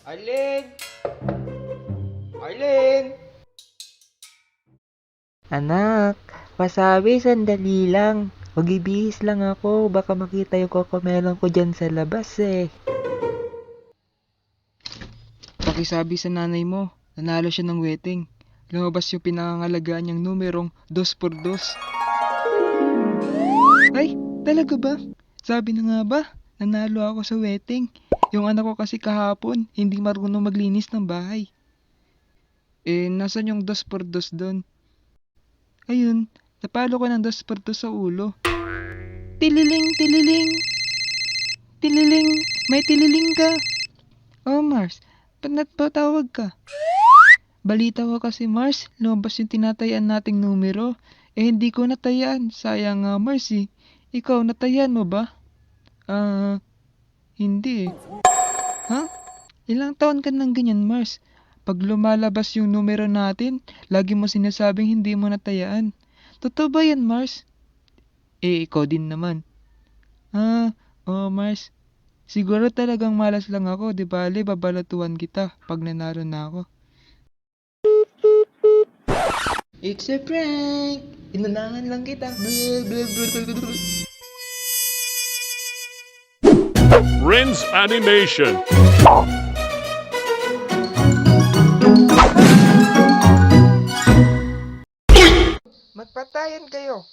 Arlene! Arlene! Anak, pasabi sandali lang. Mag-ibihis lang ako, baka makita yung kokomelon ko dyan sa labas eh. Pakisabi sa nanay mo, nanalo siya ng wedding. Lumabas yung pinangangalagaan niyang numerong 2x2. Ay, talaga ba? Sabi na nga ba, nanalo ako sa wedding. Yung anak ko kasi kahapon, hindi marunong maglinis ng bahay. Nasan yung 2x2 doon? Ayun, napalo ko ng 2x2 sa ulo. Tililing, tililing. Tililing, may tililing ka. Oh, Mars, ba't natawag ka? Balita ko kasi, Mars, lumabas yung tinatayan nating numero. Hindi ko natayaan. Sayang nga, Mars eh. Ikaw, natayaan mo ba? Hindi eh. Ha? Ilang taon ka nang ganyan, Mars? Pag lumalabas yung numero natin, lagi mo sinasabing hindi mo natayaan. Totoo ba yan, Mars? Ikaw din naman. Oo, Mars. Siguro talagang malas lang ako, di bale, babalatuan kita pag nanalo na ako. It's a prank! Inunahan lang kita. Rin's Animation. Magpatayan kayo.